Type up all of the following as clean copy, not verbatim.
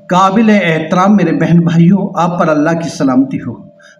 काबिल एहतराम मेरे बहन भाइयों, आप पर अल्लाह की सलामती हो।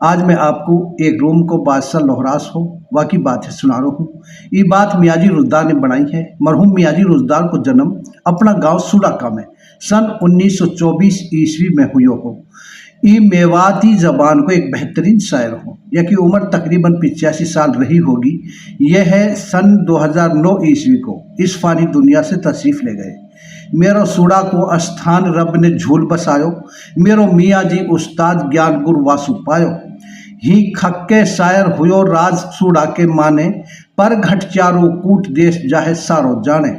आज मैं आपको एक रोम को बादशाह लोहरास हो वाकी बातें सुना रहा हूँ। ये बात मियाजी रुजदार ने बनाई है। मरहूम मियाजी रुजदार को जन्म अपना गांव सुलाका में सन 1924 ईस्वी में हुआ हो। ये मेवाती ज़बान को एक बेहतरीन शायर हो, या की उम्र तकरीबन 85 साल रही होगी। यह है सन 2009 ईस्वी को इस फानी दुनिया से तशरीफ़ ले गए। मेरो सूड़ा को स्थान रब ने झूल बसायो, मेरो मियाँ जी उस्ताद ज्ञान गुरु वासु पायो। ही खक्के शायर हुयो राज सूड़ा के माने, पर घट चारो कूट देश जाहे सारो जाने।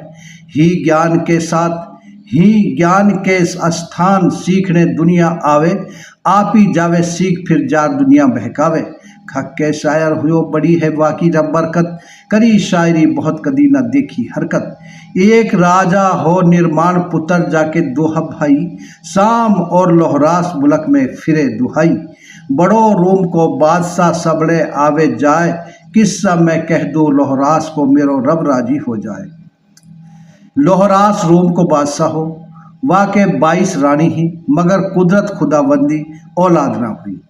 ही ज्ञान के साथ ही ज्ञान के स्थान सीखने दुनिया आवे, आप ही जावे सीख फिर जार दुनिया बहकावे। खक्के शायर हुयो बड़ी है वाकी रब बरकत, करी शायरी बहुत कदी न देखी हरकत। एक राजा हो निर्माण पुत्र जाके दोहा भाई, शाम और लोहरास मुलक में फिरे दुहाई। बड़ो रोम को बादशाह सबड़े आवे जाए, किस्सा मैं कह दूँ लोहरास को मेरो रब राजी हो जाए। लोहरास रोम को बादशाह हो, वाके 22 रानी ही, मगर कुदरत खुदाबंदी औलाद ना हुई।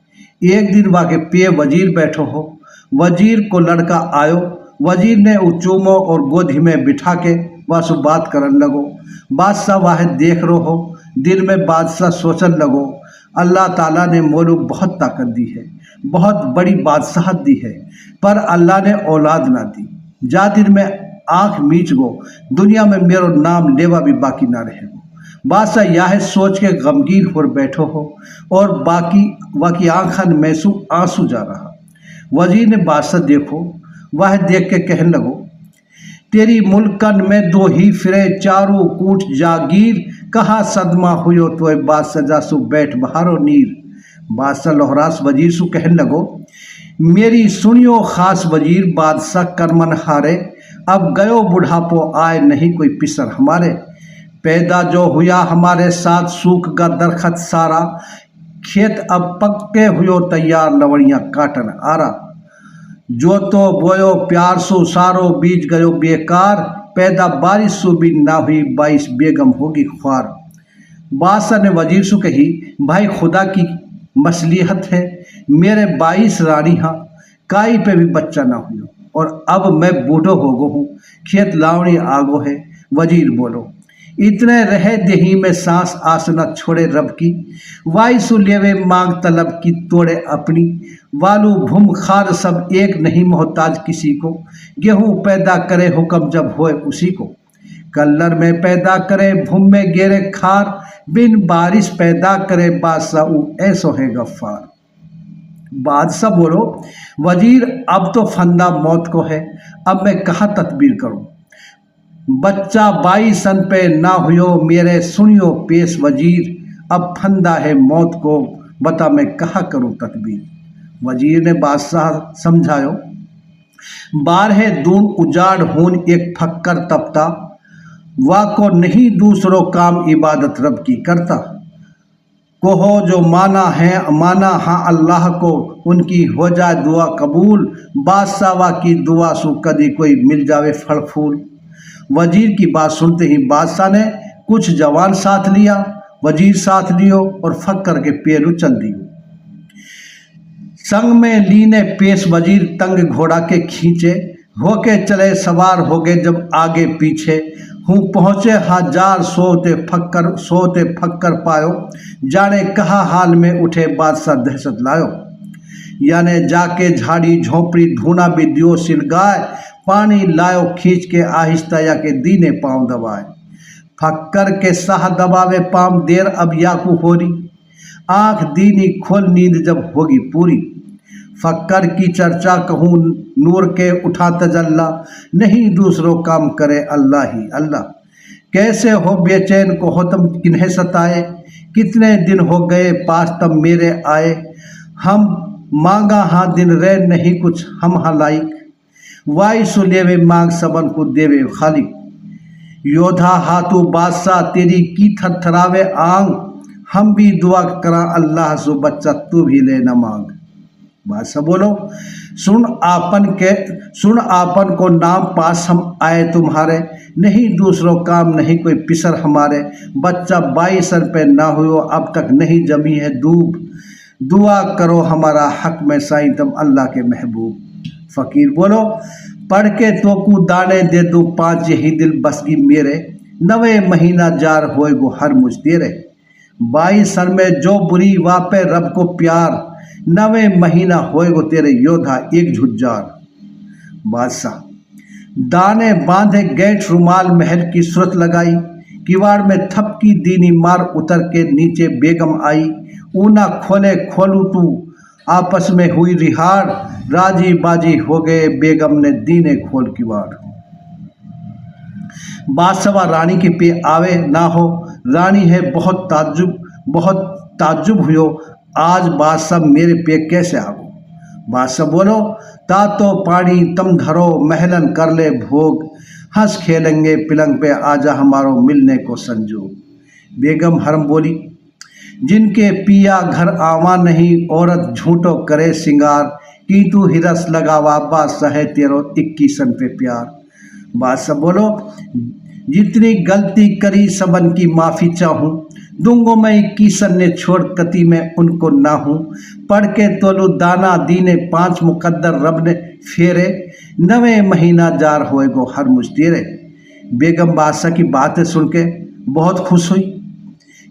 एक दिन वाके पे वजीर बैठो हो, वजीर को लड़का आयो। वजीर ने उचूमो और गोदी में बिठा के वासु बात करन लगो। बादशाह वाहे देख रो हो, दिल में बादशाह सोचन लगो, अल्लाह ताला ने मोलू बहुत ताकत दी है, बहुत बड़ी बादशाहत दी है, पर अल्लाह ने औलाद ना दी। जा दिन में आँख मीच गो, दुनिया में मेरो नाम लेवा भी बाकी ना रहे। बादशाह यह सोच के गमगीन हो बैठो हो, और बाकी आँखन में सु आंसू जा रहा। वजीर ने बादशाह देखो, वह देख के कहने लगो, तेरी मुल्कन में दो ही फिरे चारों कूट जागीर, कहा सदमा हुयो तो बादशाह जासु बैठ बहारो नीर। बादशाह लोहरास वजीर सु कहने लगो, मेरी सुनियो खास वजीर बादशाह करमन हारे, अब गयो बुढ़ापो आए नहीं कोई पिसर हमारे। पैदा जो हुआ हमारे साथ सूख का दरखत सारा, खेत अब पक्के हुयो तैयार लवड़ियाँ काटन आरा। जो तो बोयो प्यार सो सारो बीज गयो बेकार, पैदा बारिश सो भी ना हुई 22 बेगम होगी ख्वार। बादशाह ने वजीर से कही, भाई खुदा की मसलिहत है, मेरे 22 रानी हाँ काई पे भी बच्चा ना हुई, और अब मैं बूढ़ो हो गो हूँ, खेत लावणी आगो है। वजीर बोलो, इतने रहे देही में सांस आस न छोड़े रब की, वायसु लेवे मांग तलब की तोड़े अपनी। वालू भूम खार सब एक नहीं मोहताज किसी को, गेहूँ पैदा करे हुक्म जब होए उसी को। कल्लर में पैदा करे भूम में गेरे खार, बिन बारिश पैदा करे बादशाह ऐसो है गफ्फार। बादशाह बोलो, वजीर अब तो फंदा मौत को है, अब मैं कहाँ तदबीर करूँ। बच्चा 22 सन पे ना हुयो मेरे सुनियो पेश वजीर, अब फंदा है मौत को बता मैं कहाँ करूँ तदबीर। वजीर ने बादशाह समझायो, बारहे दून उजाड़ हून एक फक्कर तपता, वाको नहीं दूसरों काम इबादत रब की करता। कोहो जो माना है माना हाँ अल्लाह को, उनकी हो जाए दुआ कबूल, बादशाह वा की दुआ सु कदी कोई मिल जावे फल फूल। वजीर की बात सुनते ही बादशाह ने कुछ जवान साथ लिया, वजीर साथ लियो और फक्कर के पेरू चल दियो। संग में लीने पेश वजीर तंग घोड़ा के खींचे, होके चले सवार हो गए जब आगे पीछे। हूँ पहुँचे हजार सोते फक्कर पायो, जाने कहा हाल में उठे बादशाह दहशत लायो। याने जाके झाड़ी झोंपड़ी ढूंढा भी दियो सिलगाए, पानी लायो खींच के आहिस्ता या के दीने पाँव दबाए। फक्कर के साह दबावे पाम देर अब याकू होरी, आँख दीनी खोल नींद जब होगी पूरी। फक्कर की चर्चा कहूँ नूर के उठा तजल्ला, नहीं दूसरों काम करे अल्लाह ही अल्लाह। कैसे हो बेचैन को हो तुम किन्हें सताए, कितने दिन हो गए पास तब मेरे आए। हम मांगा हाँ दिन रे नहीं कुछ हम हलाइक, वायसु लेवे मांग सबन को देवे खालिक। योद्धा हाथू बादशाह तेरी की थरथरावे आंग, हम भी दुआ करा अल्लाह सो बच्चा तू भी ले न मांग। बादशाह बोलो, सुन आपन को नाम पास हम आए तुम्हारे, नहीं दूसरों काम नहीं कोई पिसर हमारे। बच्चा 22 सर पे ना हुआ अब तक नहीं जमी है दूब, दुआ करो हमारा हक में साईं तुम अल्लाह के महबूब। फ़कीर बोलो, पढ़ के तो कु दाने दे दूँ 5 यही दिल बसगी मेरे, 9 महीना जार होए गो हर मुझ तेरे। 22 सर में जो बुरी वापे रब को प्यार, 9 महीना होए गो तेरे योद्धा एक झुज्जार। बादशाह दाने बांधे गैठ रुमाल महल की सूरत लगाई, किवाड़ में थपकी दीनी मार उतर के नीचे बेगम आई। ऊना खोले खोलू तू आपस में हुई रिहाड़, राजी बाजी हो गए बेगम ने दीने खोल किवाड़। बादशाह रानी के पे आवे ना हो, रानी है बहुत ताज्जुब हुयो, आज बादशाह मेरे पे कैसे आगो। बादशाह बोलो, ता तो पानी तम धरो महलन कर ले भोग, हंस खेलेंगे पिलंग पे आजा हमारो मिलने को संजोग। बेगम हरम बोली, जिनके पिया घर आवा नहीं, औरत झूठो करे सिंगार, की तू हिरस लगावा बादशाह है तेरो 21 पे प्यार। बादशाह बोलो, जितनी गलती करी सबन की माफ़ी चाहूँ, दूंगो मैं 21 ने छोड़ कति में उनको ना हूँ। पढ़ के तोलू दाना दीने 5 मुकद्दर रब ने फेरे, 9 महीना जार होए गो हर मुझ तेरे। बेगम बादशाह की बातें सुन के बहुत खुश हुई,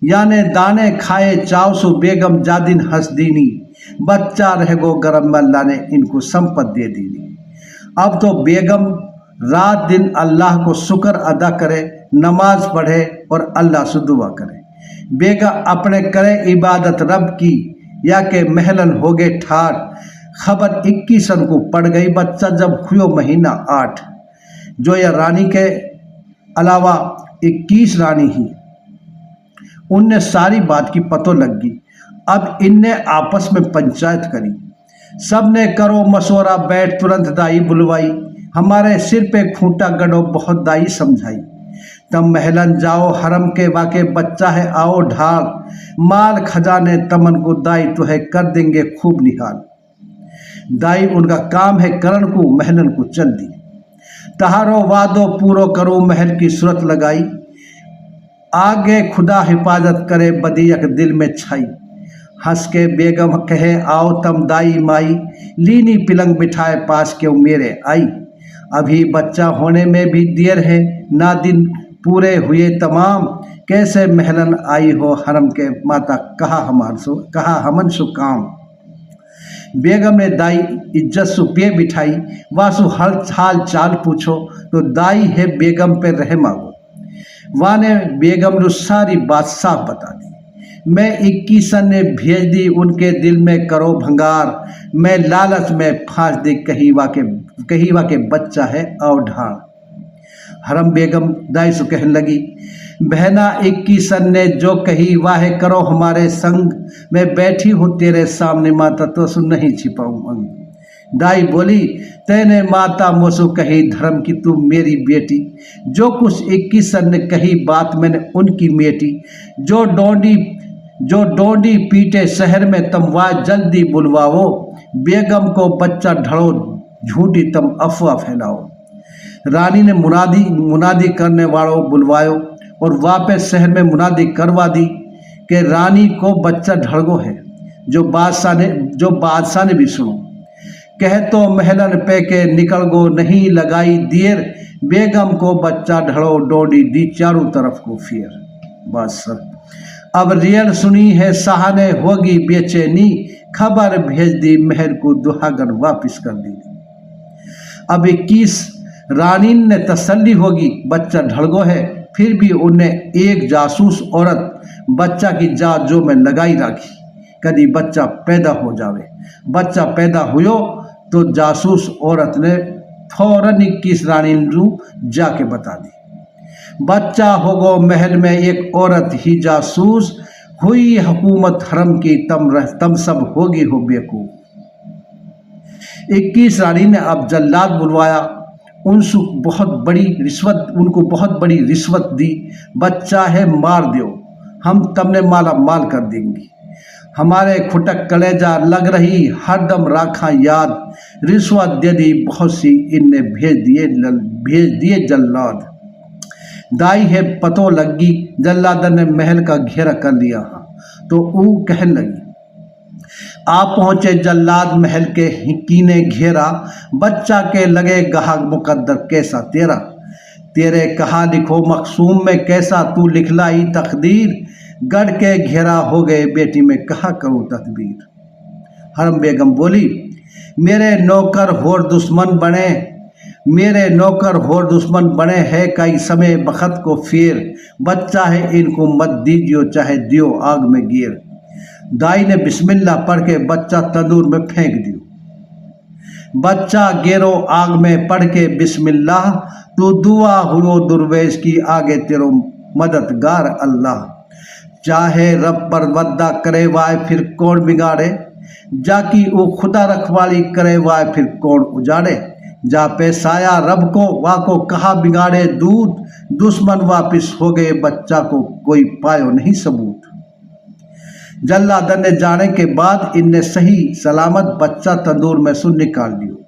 याने दाने खाए चावसु बेगम जादिन हंस दीनी, बच्चा रह गो गरम अल्लाह ने इनको संपत दे दीनी। अब तो बेगम रात दिन अल्लाह को शुक्र अदा करे, नमाज पढ़े और अल्लाह से दुआ करे। बेगा अपने करे इबादत रब की, या के महलन हो गए ठाठ। खबर 21 को पड़ गई, बच्चा जब हुयो महीना 8। जो यह रानी के अलावा 21 रानी ही, उनने सारी बात की पतो लग गई। अब इनने आपस में पंचायत करी, सब ने करो मशवरा बैठ तुरंत दाई बुलवाई, हमारे सिर पे खूंटा गड़ो बहुत दाई समझाई। तम महलन जाओ हरम के वाके बच्चा है आओ ढाल, माल खजाने तमन को दाई तो है कर देंगे खूब निहाल। दाई उनका काम है करण को महलन को चल दी, तहारो वादो पूरो करो महल की सूरत लगाई। आगे खुदा हिफाजत करे बदियक दिल में छाई, हंस के बेगम कहे आओ तम दाई माई, लीनी पिलंग बिठाए पास क्यों मेरे आई। अभी बच्चा होने में भी देर है, ना दिन पूरे हुए तमाम, कैसे महलन आई हो हरम के माता कहा हमन सु काम। बेगम ने दाई इज्जत सु पे बिठाई, वासु हाल चाल पूछो तो दाई है बेगम पे रह मांगो। वाने बेगम नु सारी बात साफ बता दी, मैं 21 ने भेज दी उनके दिल में करो भंगार, मैं लालच में फांस दी कहीवा के बच्चा है और ढाल। हरम बेगम दाई से कहने लगी, बहना 21 ने जो कही वाहे करो हमारे संग, मैं बैठी हूँ तेरे सामने माता तो सुन नहीं छिपाऊँ अंग। दाई बोली, तेने माता मोसु कही धर्म की तू मेरी बेटी, जो कुछ 21 ने कही बात मैंने उनकी मेटी। जो डोंडी पीटे शहर में तम वाह जल्दी बुलवाओ, बेगम को बच्चा ढड़ो झूठी तम अफवाह फैलाओ। रानी ने मुनादी करने वालों बुलवायो और वापस शहर में मुनादी करवा दी कि रानी को बच्चा ढड़गो है। जो बादशाह ने भी सुनो, कह तो महलन पे के निकल गो नहीं लगाई देर, बेगम को बच्चा ढड़ो डोडी दी चारों तरफ को फिर। बादशाह अब रियल सुनी है शाह ने होगी बेचैनी, खबर भेज दी महल को दुहागन वापिस कर दी। अब 21 रानी ने तसल्ली होगी बच्चा ढड़गो है, फिर भी उन्हें एक जासूस औरत बच्चा की जात जो में लगाई राखी, कभी बच्चा पैदा हो जावे। बच्चा पैदा हुयो तो जासूस औरत ने फौरन 21 रानी को जाके बता दी, बच्चा होगो महल में एक औरत ही जासूस, हुई हुकूमत हरम की तम सब होगी हो बेकूफ। 21 रानी ने अब जल्लाद बुलवाया, उनको बहुत बड़ी रिश्वत दी, बच्चा है मार दो हम तमने माला माल कर देंगी। हमारे खुटक कलेजा लग रही हरदम राखा याद, रिश्वत दे दी बहुत सी इनने भेज दिए जल्लाद। दाई है पतो लगी जल्लादन ने महल का घेरा कर लिया, तो ऊ कहने लगी आप पहुँचे जल्लाद महल के कीने घेरा, बच्चा के लगे गहा मुकद्दर कैसा तेरा, तेरे कहा लिखो मकसूम में कैसा तू लिखलाई तकदीर, गढ़ के घेरा हो गए बेटी में कहा करूँ तदबीर। हरम बेगम बोली मेरे नौकर होर दुश्मन बने, मेरे नौकर होर दुश्मन बने है कई समय बखत को फेर, बच्चा है इनको मत दीजियो चाहे दियो आग में गिर। दाई ने बिस्मिल्लाह पढ़ के बच्चा तंदूर में फेंक दियो, बच्चा गेरो आग में पढ़ के बिस्मिल्लाह, तू दुआ हुओ दुर्वेश की आगे तेरो मददगार अल्लाह। चाहे रब पर वद्दा करे वाय फिर कौन बिगाड़े, जाकी वो खुदा रखवाली करे वाय फिर कौन उजाड़े। जा पैसाया रब को वाको कहा बिगाड़े दूध, दुश्मन वापिस हो गए बच्चा को कोई पायो नहीं सबूत। जल्लादन ने जाने के बाद इनने सही सलामत बच्चा तंदूर में से निकाल लियो,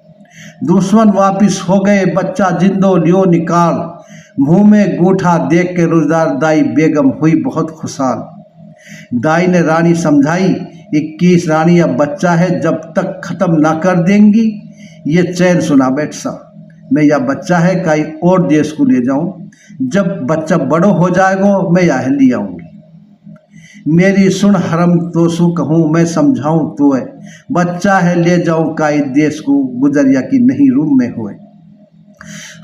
दुश्मन वापिस हो गए बच्चा जिंदो लियो निकाल। मुंह में गूठा देख के रोजदार दाई बेगम हुई बहुत खुशहाल। दाई ने रानी समझाई 21 रानी अब बच्चा है जब तक खत्म ना कर देंगी ये चैन सुना बैठ सा, मैं यह बच्चा है कई और देश को ले जाऊं, जब बच्चा बड़ो हो जाएगा मैं यह ले आऊंगी। मेरी सुन हरम तो सु कहूँ मैं समझाऊं तो है, बच्चा है ले जाऊं काई देश को गुजरिया की नहीं रूम में होए।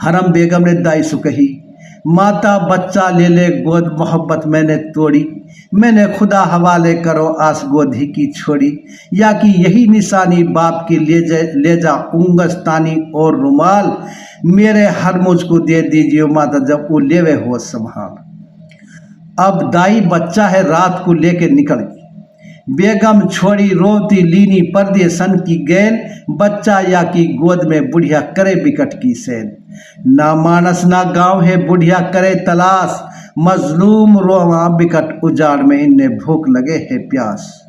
हरम बेगम ने दाई सु कही माता बच्चा ले ले गोद मोहब्बत मैंने तोड़ी, मैंने खुदा हवाले करो आस गोदी की छोड़ी, या कि यही निशानी बाप की ले जा उंगस्तानी और रुमाल, मेरे हर मुझको दे दीजिए माता जब वो लेवे हो संभाल। अब दाई बच्चा है रात को लेके निकल गई, बेगम छोड़ी रोती लीनी पर्दे सन की गैल, बच्चा या की गोद में बुढ़िया करे बिकट की सैन। ना मानस ना गांव है बुढ़िया करे तलाश, मजलूम रोवा बिकट उजाड़ में इन्हें भूख लगे है प्यास।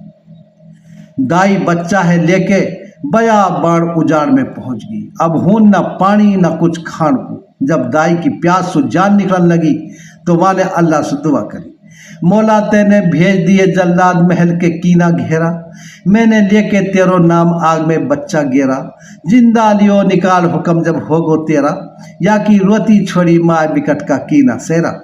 दाई बच्चा है लेके बया बाण उजाड़ में पहुंच गई, अब हूं न पानी न कुछ खान को। जब दाई की प्यास से जान निकलने लगी तो माने अल्लाह से दुआ करी, मौला तेने भेज दिए जल्लाद महल के कीना घेरा, मैंने लेके तेरो नाम आग में बच्चा गेरा, जिंदा लियो निकाल हुक्म जब होगो तेरा, या की रोती छोड़ी माँ बिकट का कीना सेरा।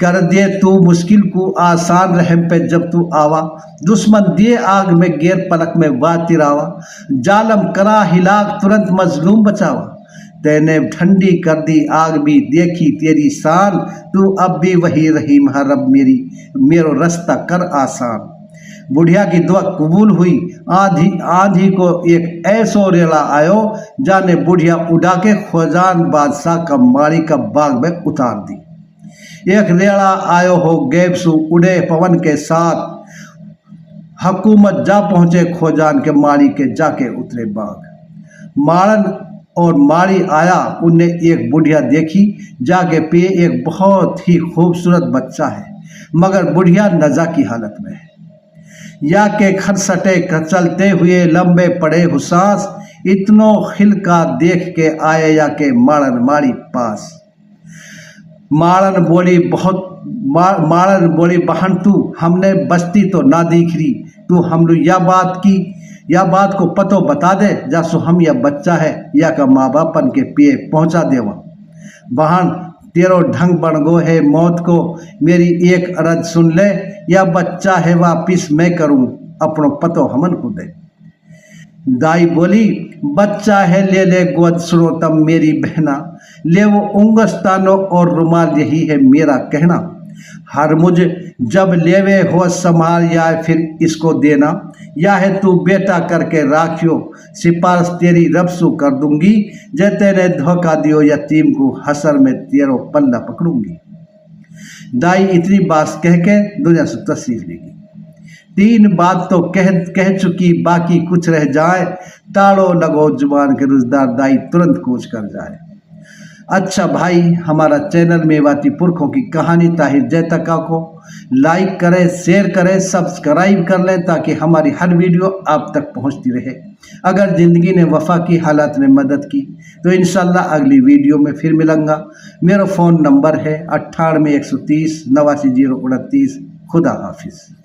कर दे तू मुश्किल को आसान रहम पे जब तू आवा, दुश्मन दिए आग में गेर पलक में वाह तिरावा, जालम करा हिलाक तुरंत मजलूम बचावा, तेने ठंडी कर दी आग भी देखी तेरी शान, तू अब भी वही रहीम है रब मेरो रास्ता कर आसान। बुढ़िया की दुआ कबूल हुई, आंधी को एक ऐसो रेला आयो, जाने बुढ़िया उड़ा के खोजान बादशाह का मारी का बाग में उतार दी। एक रेड़ा आयो हो गैब सु उड़े पवन के साथ, हकूमत जा पहुँचे खोजान के मारी के जाके उतरे बाग। मारन और मारी आया उनने एक बुढ़िया देखी, जाके पे एक बहुत ही खूबसूरत बच्चा है, मगर बुढ़िया नजा की हालत में है। या के खरसटे चलते हुए लंबे पड़े हुसास, इतनो खिलका देख के आए या के मारन मारी पास। मारन बोली बहन तू हमने बस्ती तो ना दिख रही, तू हम लोग या बात को पतो बता दे, जासो हम या बच्चा है या का माँ बापन के पिए पहुँचा देवा। बहन तेरो ढंग बन गो है मौत को, मेरी एक अरज सुन ले, या बच्चा है वापिस मैं करूँ अपनो पतो हमन को दे। दाई बोली बच्चा है ले ले गोद सुनो तब मेरी बहना, ले वो उंगस्तानो और रुमाल यही है मेरा कहना। हर मुझ जब लेवे हो संभाल या फिर इसको देना, या है तू बेटा करके राखियो, सिफारिश तेरी रब सु कर दूंगी, जे तेरे धोखा दियो यतीम को हसर में तेरो पल्ला पकड़ूंगी। दाई इतनी बात कह के दुनिया से तस्वीर लेगी। 3 बात तो कह चुकी बाकी कुछ रह जाए, ताड़ो लगो जुबान के रुजदार दाई तुरंत कूच कर जाए। अच्छा भाई, हमारा चैनल मेवाती पुरखों की कहानी ताहिर जैतका को लाइक करें, शेयर करें, सब्सक्राइब कर लें ताकि हमारी हर वीडियो आप तक पहुंचती रहे। अगर ज़िंदगी ने वफा की, हालात ने मदद की तो इंशाल्लाह अगली वीडियो में फिर मिलूंगा। मेरा फ़ोन नंबर है 98 130 89 029। खुदा हाफिज़।